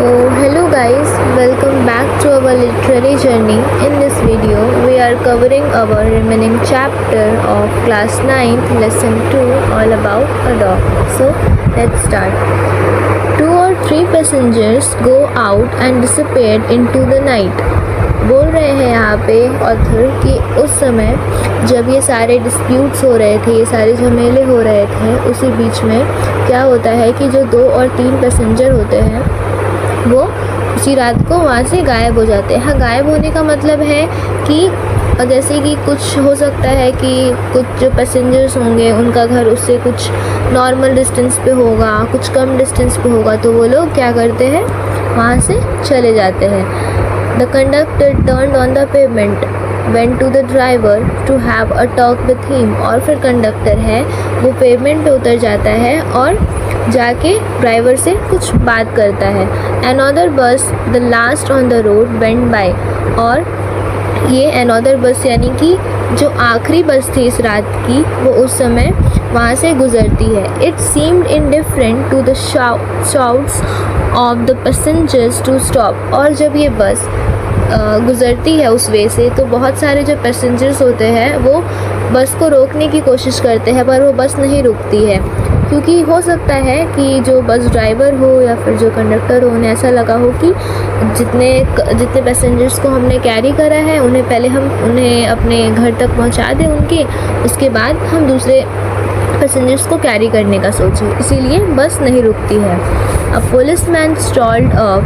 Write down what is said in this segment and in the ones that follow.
Hello guys, welcome back to our literary journey. In this video, we are covering our remaining chapter of class 9th lesson 2 all about a dog. So, let's start. Two or three passengers go out and disappeared into the night. बोल रहे हैं यहाँ पे author कि उस समय जब ये सारे डिस्प्यूट्स हो रहे थे, ये सारे झमेले हो रहे थे, उसी बीच में क्या होता है कि जो 2 और 3 पैसेंजर होते हैं वो उसी रात को वहाँ से गायब हो जाते हैं। हाँ, गायब होने का मतलब है कि जैसे कि कुछ हो सकता है कि कुछ जो पैसेंजर्स होंगे उनका घर उससे कुछ नॉर्मल डिस्टेंस पे होगा, कुछ कम डिस्टेंस पे होगा, तो वो लोग क्या करते हैं, वहाँ से चले जाते हैं। The conductor turned on the payment, went to the driver to have a talk with him, और फिर कंडक्टर है वो पेमेंट पे उतर जाता है और जाके ड्राइवर से कुछ बात करता है। अनदर बस the last on the road went by, और ये अनदर बस यानी कि जो आखिरी बस थी इस रात की वो उस समय वहाँ से गुजरती है। It seemed indifferent to the shouts of the passengers to stop, और जब ये बस गुज़रती है उस वे से तो बहुत सारे जो पैसेंजर्स होते हैं वो बस को रोकने की कोशिश करते हैं, पर वो बस नहीं रुकती है, क्योंकि हो सकता है कि जो बस ड्राइवर हो या फिर जो कंडक्टर हो उन्हें ऐसा लगा हो कि जितने पैसेंजर्स को हमने कैरी करा है उन्हें पहले हम उन्हें अपने घर तक पहुंचा दें उनके, उसके बाद हम दूसरे पैसेंजर्स को कैरी करने का सोचें, इसीलिए बस नहीं रुकती है। A policeman stalled up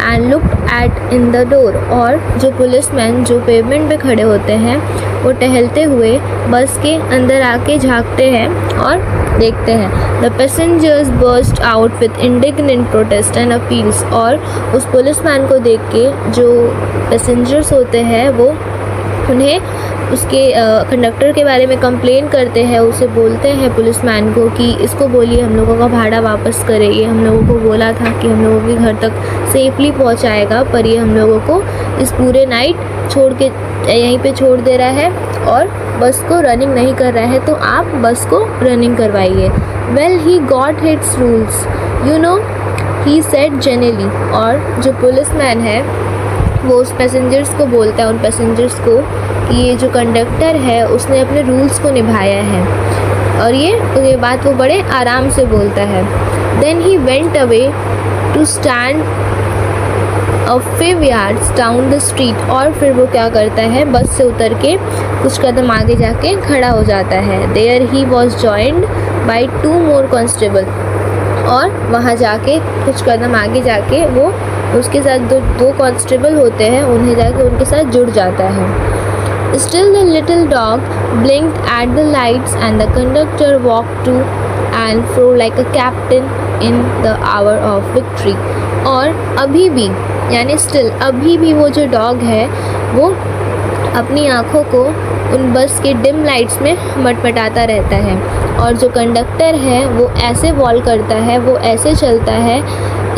and looked at in the door, और जो पुलिसमैन जो पेमेंट पे खड़े होते हैं वो टहलते हुए बस के अंदर आके झांकते हैं और देखते हैं। The passengers burst out with indignant protest and appeals, और उस पुलिसमैन को देख के जो पैसेंजर्स होते हैं वो उन्हें उसके कंडक्टर के बारे में कंप्लेन करते हैं, उसे बोलते हैं पुलिसमैन को कि इसको बोलिए हम लोगों का भाड़ा वापस करे, ये हम लोगों को बोला था कि हम लोगों के घर तक सेफली पहुंचाएगा, पर ये हम लोगों को इस पूरे नाइट छोड़ के यहीं पे छोड़ दे रहा है और बस को रनिंग नहीं कर रहा है, तो आप बस को रनिंग करवाइए। Well he got hits rules you know, he said generally, और जो पुलिसमैन है वो उस पैसेंजर्स को बोलता है, उन पैसेंजर्स को, कि ये जो कंडक्टर है उसने अपने रूल्स को निभाया है, और ये बात वो बड़े आराम से बोलता है। Then he went away to stand a few yards down the street, और फिर वो क्या करता है, बस से उतर के कुछ कदम आगे जाके खड़ा हो जाता है। There he was joined by 2 more constable, और वहाँ जाके कुछ कदम आगे जाके वो उसके साथ दो कांस्टेबल होते हैं, उन्हें जाके उनके साथ जुड़ जाता है। Still the little dog blinked at the lights and the conductor walk to and fro like a captain in the hour of victory, और अभी भी यानी स्टिल अभी भी वो जो डॉग है वो अपनी आँखों को उन बस के डिम लाइट्स में मटमटाता रहता है, और जो कंडक्टर है वो ऐसे वॉल करता है, वो ऐसे चलता है,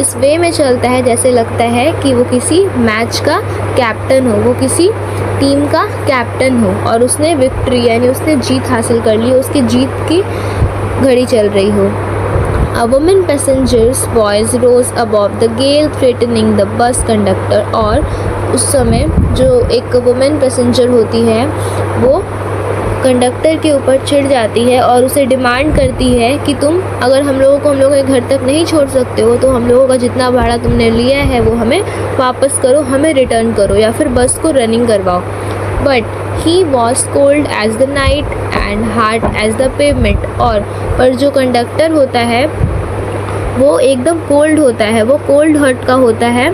इस वे में चलता है जैसे लगता है कि वो किसी मैच का कैप्टन हो, वो किसी टीम का कैप्टन हो और उसने विक्ट्री यानी उसने जीत हासिल कर ली, उसकी जीत की घड़ी चल रही हो। A woman passenger's voice rose above the gale threatening the bus conductor, और उस समय जो एक वुमेन पैसेंजर होती है वो कंडक्टर के ऊपर चिढ़ जाती है और उसे डिमांड करती है कि तुम अगर हम लोगों के घर तक नहीं छोड़ सकते हो तो हम लोगों का जितना भाड़ा तुमने लिया है वो हमें वापस करो, हमें रिटर्न करो या फिर बस को रनिंग करवाओ। But he was cold as the night and hard as the payment, और पर जो कंडक्टर होता है वो एकदम कोल्ड होता है, वो कोल्ड हार्ट का होता है,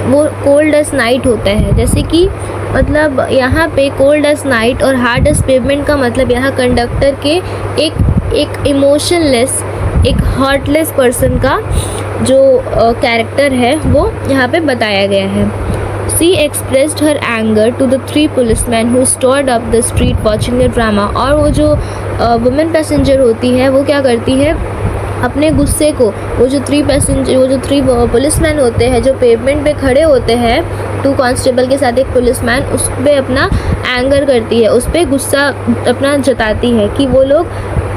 वो कोल्ड एज नाइट होता है। जैसे कि मतलब यहाँ पे कोल्ड एज नाइट और हार्ड एज पेमेंट का मतलब यहाँ कंडक्टर के एक इमोशनलेस, एक हार्टलेस पर्सन का जो कैरेक्टर है वो यहाँ पे बताया गया है। She expressed her anger to the 3 policemen who stood up the street watching the drama, और वो जो वुमेन पैसेंजर होती है वो क्या करती है, अपने गुस्से को वो जो 3 पुलिसमैन होते हैं जो पेमेंट पे खड़े होते हैं, 2 कांस्टेबल के साथ एक पुलिसमैन, उस पर अपना एंगर करती है, उस पर गुस्सा अपना जताती है कि वो लोग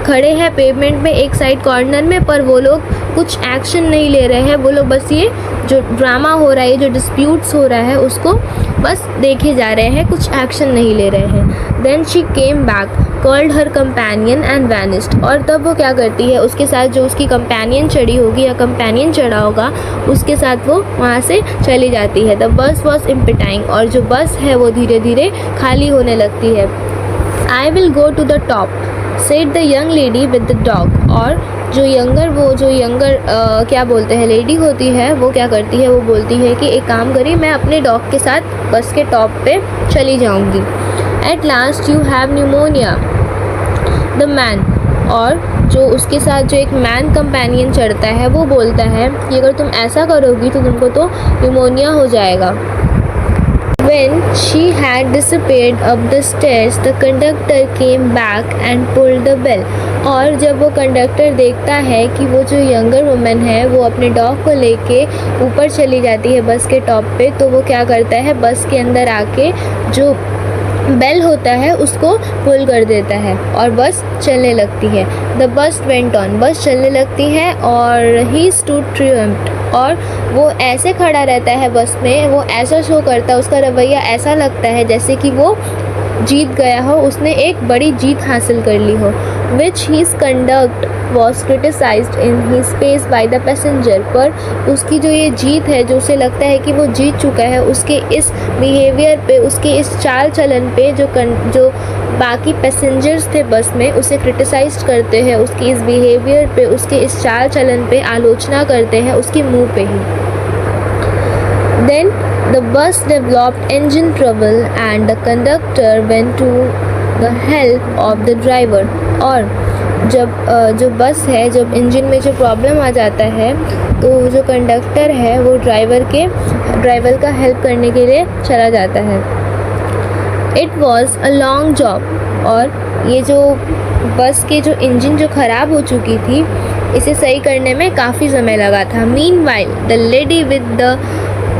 खड़े हैं पेवमेंट में एक साइड कॉर्नर में, पर वो लोग कुछ एक्शन नहीं ले रहे हैं। वो लोग बस ये जो ड्रामा हो रहा है, जो डिस्प्यूट्स हो रहा है, उसको बस देखे जा रहे हैं, कुछ एक्शन नहीं ले रहे हैं। Then she came back, called her companion and vanished. और तब वो क्या करती है, उसके साथ जो उसकी कंपेनियन चढ़ी होगी या कंपेनियन चढ़ा होगा, उसके साथ वो वहाँ से चली जाती है। द बस वॉज इम्पिटाइंग, और जो बस है वो धीरे धीरे खाली होने लगती है। I will go to the top, said the young lady with the dog. और जो यंगर क्या बोलते हैं लेडी होती है, वो क्या करती है, वो बोलती है कि एक काम करिए, मैं अपने डॉग के साथ बस के टॉप पे चली जाऊंगी। At last you have pneumonia the man. और जो उसके साथ जो एक मैन कंपेनियन चढ़ता है, वो बोलता है कि अगर तुम ऐसा करोगी तो तुमको तो न्यूमोनिया हो जाएगा। When she had disappeared up the stairs, the conductor came back and pulled the bell. और जब वो कंडक्टर देखता है कि वो जो यंगर वुमन है वो अपने डॉग को लेके ऊपर चली जाती है बस के टॉप पे, तो वो क्या करता है, बस के अंदर आके जो बेल होता है उसको पुल कर देता है और बस चलने लगती है। द बस वेंट ऑन, बस चलने लगती है और ही स्टूड ट्रियम्फ्ड। और वो ऐसे खड़ा रहता है बस में, वो ऐसा शो करता है, उसका रवैया ऐसा लगता है जैसे कि वो जीत गया हो, उसने एक बड़ी जीत हासिल कर ली हो। Which his conduct was criticised in his space by the passenger. पर उसकी जो ये जीत है, जो उसे लगता है कि वो जीत चुका है, उसके इस बिहेवियर पे, उसके इस चाल चलन पे जो बाकी पैसेंजर्स थे बस में उसे क्रिटिसाइज करते हैं, उसकी इस बिहेवियर पे, उसके इस चाल चलन पे आलोचना करते हैं उसके मुंह पे ही। Then the bus developed engine trouble and the conductor went to the help of the driver। और जब जो बस है, जब इंजन में जो प्रॉब्लम आ जाता है, तो जो कंडक्टर है वो ड्राइवर का हेल्प करने के लिए चला जाता है। It was a long job. और ये जो बस के जो इंजन जो ख़राब हो चुकी थी, इसे सही करने में काफ़ी समय लगा था। Meanwhile the lady with the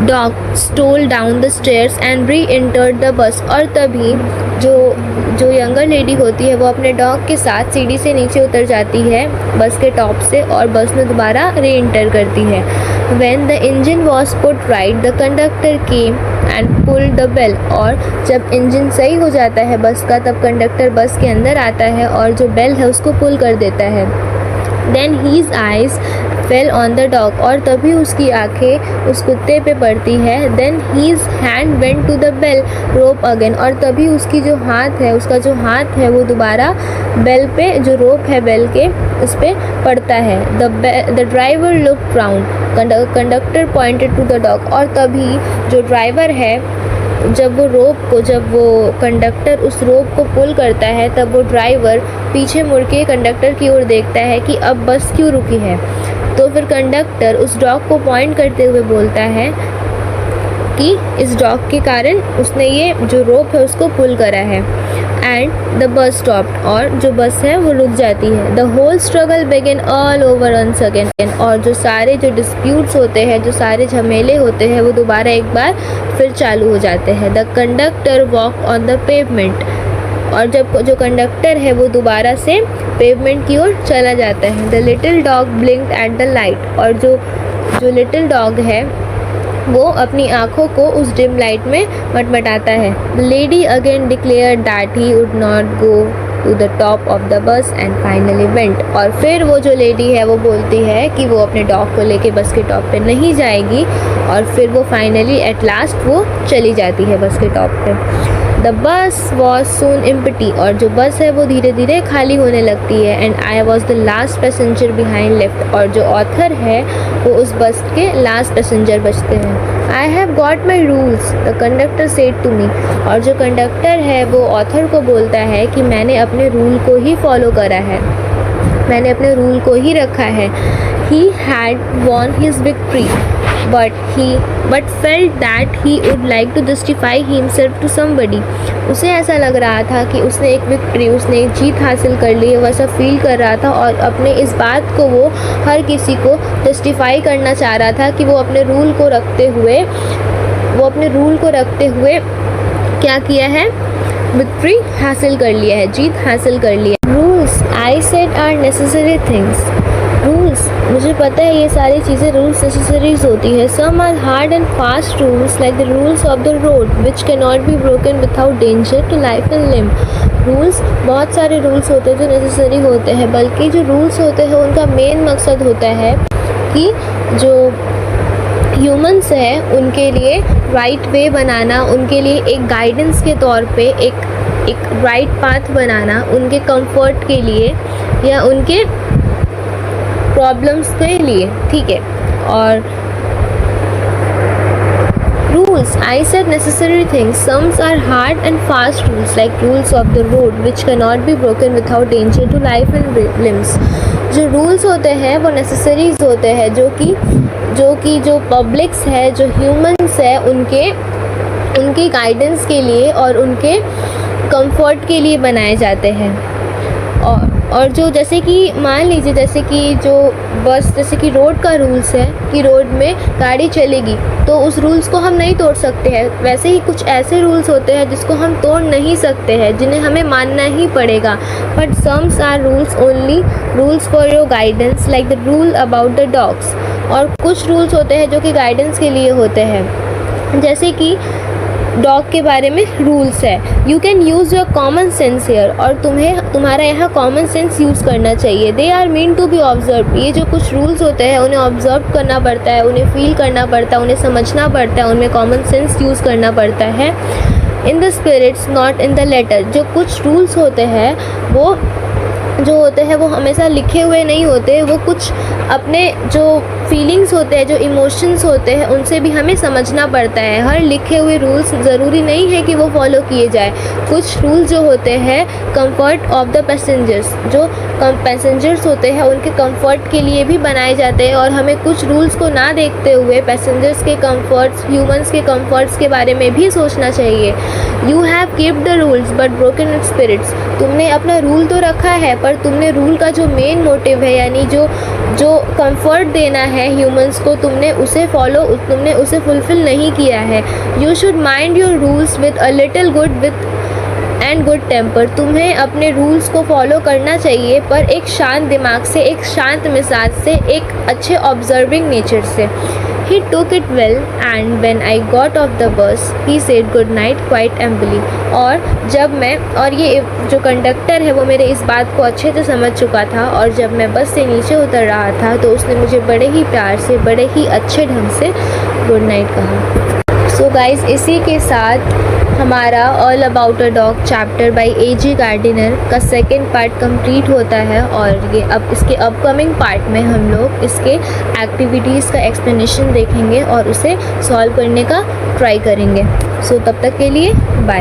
dog stole down the stairs and reentered the bus. और तभी जो यंगर लेडी होती है वो अपने डॉग के साथ सीढ़ी से नीचे उतर जाती है बस के टॉप से और बस में दोबारा री एंटर करती है। When the engine was put right, the conductor came and pulled the bell। और जब इंजन सही हो जाता है बस का, तब कंडक्टर बस के अंदर आता है और जो बेल है उसको पुल कर देता है। Then his eyes fell on the dog। और तभी उसकी आंखें उस कुत्ते पे पड़ती है। Then his hand went to the bell rope again। और तभी उसकी जो हाथ है, उसका जो हाथ है वो दोबारा बेल पे, जो रोप है बेल के, उस पर पड़ता है। The driver looked round। Conductor pointed to the dog. और तभी जो ड्राइवर है, जब वो कंडक्टर उस रोप को पुल करता है, तब वो ड्राइवर पीछे मुड़ के कंडक्टर की ओर देखता है कि अब बस क्यों रुकी है। तो फिर कंडक्टर उस डॉग को पॉइंट करते हुए बोलता है कि इस डॉग के कारण उसने ये जो रोप है उसको पुल करा है। And the bus stopped. और जो बस है वो रुक जाती है। The whole struggle begin all over once again। और जो सारे जो डिस्प्यूट्स होते हैं, जो सारे झमेले होते हैं, वो दोबारा एक बार फिर चालू हो जाते हैं। The conductor walk on the pavement. और जब जो कंडक्टर है वो दोबारा से पेवमेंट की ओर चला जाता है। The little dog blinked at the light. और जो लिटिल डॉग है वो अपनी आँखों को उस डिम लाइट में मटमटाता है। The lady again declared that he would not go to the top of the bus and finally went. और फिर वो जो लेडी है वो बोलती है कि वो अपने डॉग को लेके बस के टॉप पे नहीं जाएगी, और फिर वो फाइनली एट लास्ट वो चली जाती है बस के टॉप पे। The bus was soon empty. और जो बस है वो धीरे धीरे खाली होने लगती है। And I was the last passenger behind left. और जो ऑथर है वो उस बस के लास्ट पैसेंजर बचते हैं। I have got my rules the conductor said to me. और जो कंडक्टर है वो ऑथर को बोलता है कि मैंने अपने रूल को ही फॉलो करा है, मैंने अपने रूल को ही रखा है। He had won his victory, but felt that he would like to justify himself to somebody। उसे ऐसा लग रहा था कि उसने एक विक्ट्री, उसने एक जीत हासिल कर ली है, वैसा फील कर रहा था। और अपने इस बात को वो हर किसी को जस्टिफाई करना चाह रहा था कि वो अपने रूल को रखते हुए क्या किया है, विक्ट्री हासिल कर लिया है, जीत हासिल कर लिया। Rules I said are necessary things. Rules, मुझे पता है ये सारी चीज़ें रूल्स नेसेसरीज होती है. Some are hard and fast rules like the rules of the road which can not be broken without danger to life and limb. Rules, बहुत सारे रूल्स होते हैं जो नेसेसरी होते हैं, बल्कि जो रूल्स होते हैं उनका मेन मकसद होता है कि जो ह्यूमंस हैं उनके लिए राइट वे बनाना, उनके लिए एक गाइडेंस के तौर पे एक राइट पाथ बनाना, उनके कंफर्ट के लिए या उनके प्रॉब्लम्स के लिए. ठीक है. और rules, I said necessary things. Some are hard and fast rules like rules of the road which cannot be broken without danger to life and limbs. जो रूल्स होते हैं वो नेसेसरीज होते हैं जो पब्लिक्स है, जो ह्यूमंस है, उनके गाइडेंस के लिए और उनके कंफर्ट के लिए बनाए जाते हैं. और जो जैसे कि मान लीजिए जैसे कि जो बस जैसे कि रोड का रूल्स है कि रोड में गाड़ी चलेगी तो उस रूल्स को हम नहीं तोड़ सकते हैं. वैसे ही कुछ ऐसे रूल्स होते हैं जिसको हम तोड़ नहीं सकते हैं, जिन्हें हमें मानना ही पड़ेगा. But some are rules only rules for your guidance like the rule about the dogs. और कुछ रूल्स होते हैं जो कि गाइडेंस के लिए होते हैं, जैसे कि डॉग के बारे में रूल्स है. You can use your common sense here. और तुम्हारा यहाँ कॉमन सेंस यूज़ करना चाहिए. They are mean to be observe. ये जो कुछ रूल्स होते हैं उन्हें ऑब्जर्व करना पड़ता है, उन्हें फील करना पड़ता है, उन्हें समझना पड़ता है, उनमें कॉमन सेंस यूज़ करना पड़ता है. In the spirits not in the letter. जो कुछ रूल्स होते हैं वो हमेशा लिखे हुए नहीं होते, वो कुछ अपने जो फीलिंग्स होते हैं, जो इमोशंस होते हैं, उनसे भी हमें समझना पड़ता है. हर लिखे हुए रूल्स ज़रूरी नहीं है कि वो फॉलो किए जाए. कुछ रूल्स जो होते हैं कंफर्ट ऑफ द पैसेंजर्स, जो पैसेंजर्स होते हैं उनके कंफर्ट के लिए भी बनाए जाते हैं. और हमें कुछ रूल्स को ना देखते हुए पैसेंजर्स के कंफर्ट्स, ह्यूमंस के कंफर्ट्स के बारे में भी सोचना चाहिए. You have keeped the rules but broken it spirits. तुमने अपना रूल तो रखा है पर तुमने रूल का जो मेन मोटिव है यानी जो कंफर्ट देना है ह्यूमंस को, तुमने उसे फुलफिल नहीं किया है. You should mind your rules with a little good and good temper. तुम्हें अपने रूल्स को फॉलो करना चाहिए पर एक शांत दिमाग से, एक शांत मिजाज से, एक अच्छे ऑब्जर्विंग नेचर से. He took it well and when I got off the bus he said good night quite amply. और ये जो कंडक्टर है वो मेरे इस बात को अच्छे से समझ चुका था और जब मैं बस से नीचे उतर रहा था तो उसने मुझे बड़े ही प्यार से, बड़े ही अच्छे ढंग से गुड नाइट कहा. सो गाइज, इसी के साथ हमारा all about a dog chapter by A.J. Gardiner का सेकेंड पार्ट कंप्लीट होता है. और ये अब इसके अपकमिंग पार्ट में हम लोग इसके एक्टिविटीज़ का एक्सप्लेनेशन देखेंगे और उसे सॉल्व करने का ट्राई करेंगे. सो तब तक के लिए बाय.